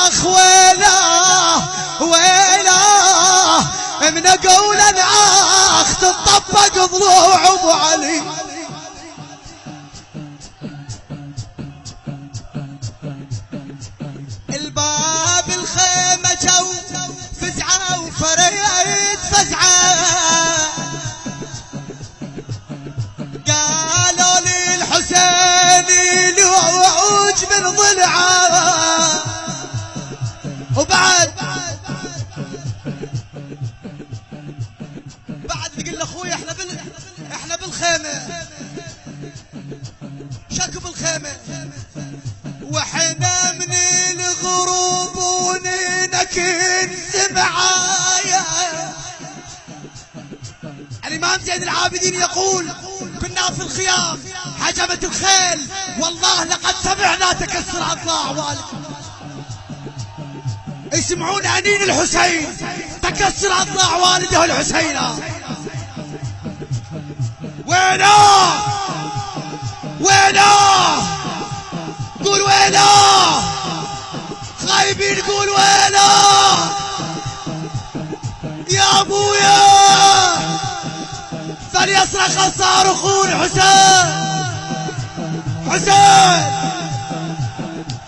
اخ ويلاه ويلاه من اقول الاخ تطبق ضلوع ابو علي. الباب الخيمة جو فزعة وفريت فزعة، قالوا لي الحسين لوعوج من ضلعه، وبعد تقول لاخوي احنا بالخيمة، شكوا بالخيمة واحنا من الغروب وننكن سمعايا. الامام زين العابدين يقول كنا في الخيام حجبت الخيل والله لقد سمعنا تكسر اضلاع والد. يسمعون انين الحسين تكسر اضلاع والده الحسين. ويناه ويناه قول ويناه، خايبين قول ويناه يا ابويا. فليصرخ الصارخون حسين حسين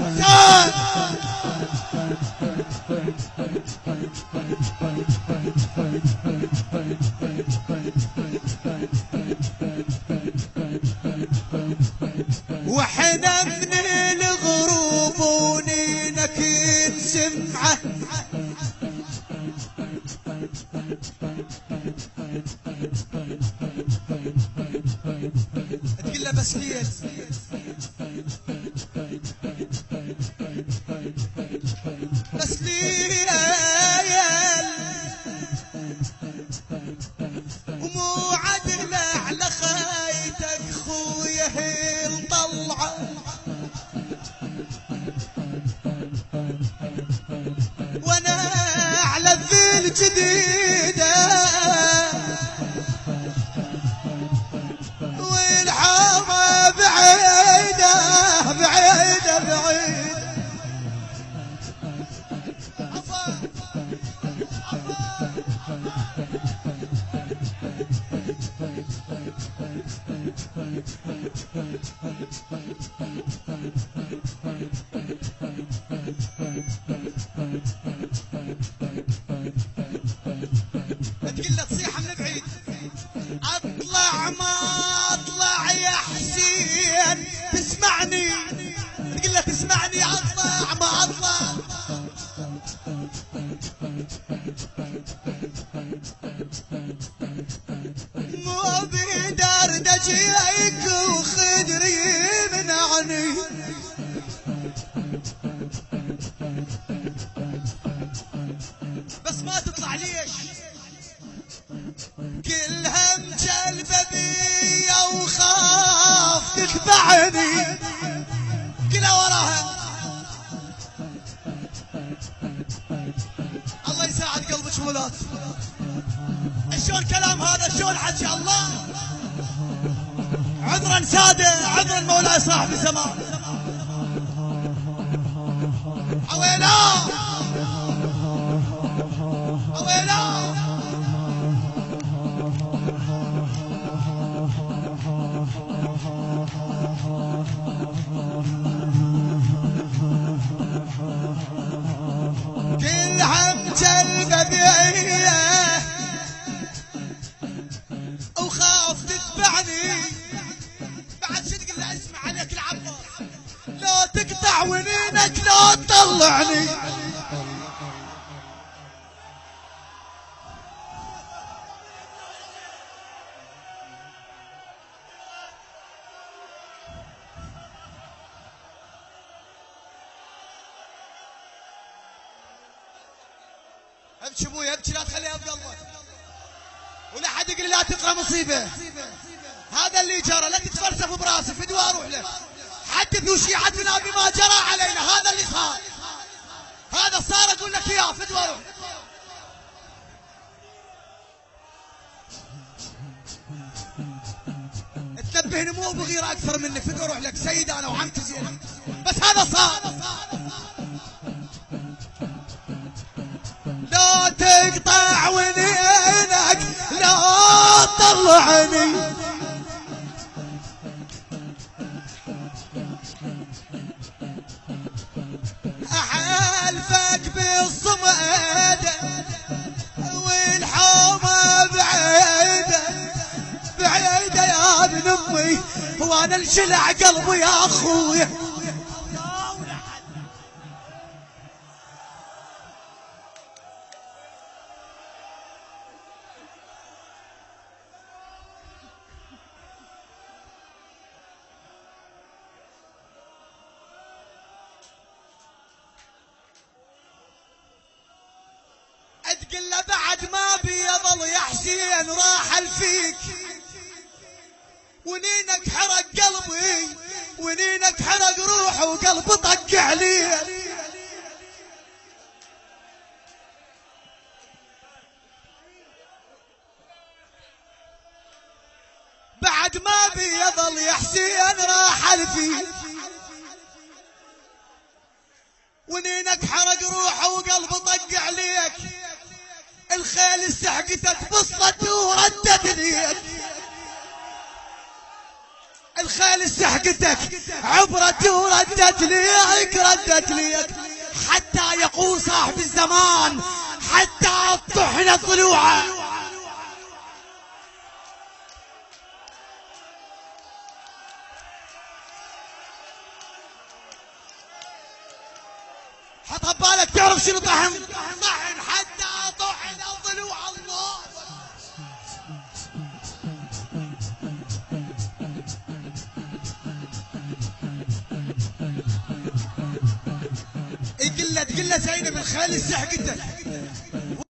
حسين. وحنا من الغروب وننكن سمعه، تقول له بس ليل بس ليل ومو عدل على خيتك خويا هيل طلعه. وانا على الذيل جديده والحاره بعيده بعيده بعيده. تقول له تصيح من بعيد اطلع ما اطلع يا حسين تسمعني، تقول له تسمعني اطلع ما اطلع. مو بدردج جيك وخدري منعني، بس ما تطلع ليش كلها مجلبة بيا وخاف تتبعني كلها وراها. الله يساعد قلبك ولاد. شلون كلام هذا شلون حكي الله؟ عذرا سادة عذرا مولاي صاحب الزمان. اويلا اويلا كلها مجلبة بيا وخاف تتبعني. بعد شو تقول له اسمع عليك العباس لو تقطع ونينك لو تطلعني. ابكي ابوي ابكي لا تخليها بقلبك ولا حد يقول لا تقرا مصيبه. هذا اللي جرى لا تتفلسف براسي فدوى اروح له. حدثوا شيعتنا بما جرى علينا. هذا اللي صار هذا صار اقول لك اياه فدوى اروح. تنبهني مو بغير اكثر منك فدوى اروح لك سيد انا وعمتي زينب بس هذا صار. طعني احلفك بالصمد والحومه بعيده بعيده يا ابن امي وانا انشلع قلبي يا اخويا. تقول له بعد ما بيظل يا حسين راح الفيك ونينك حرق قلبي ونينك حرق روحي وقلبي طق عليه. بعد ما بيظل يا حسين راح الفيك ونينك حرق روحي وقلبي طق عليك. الخيل سحقتك بسطت وردت ليك الخيل سحقتك عبرت وردت ليك ردت ليك حتى يقول صاحب الزمان حتى طحن ضلوعه. حط ببالك تعرف شنو طحن حتى طحن ضلوع الله. تقول له زينب الخيل سحقتك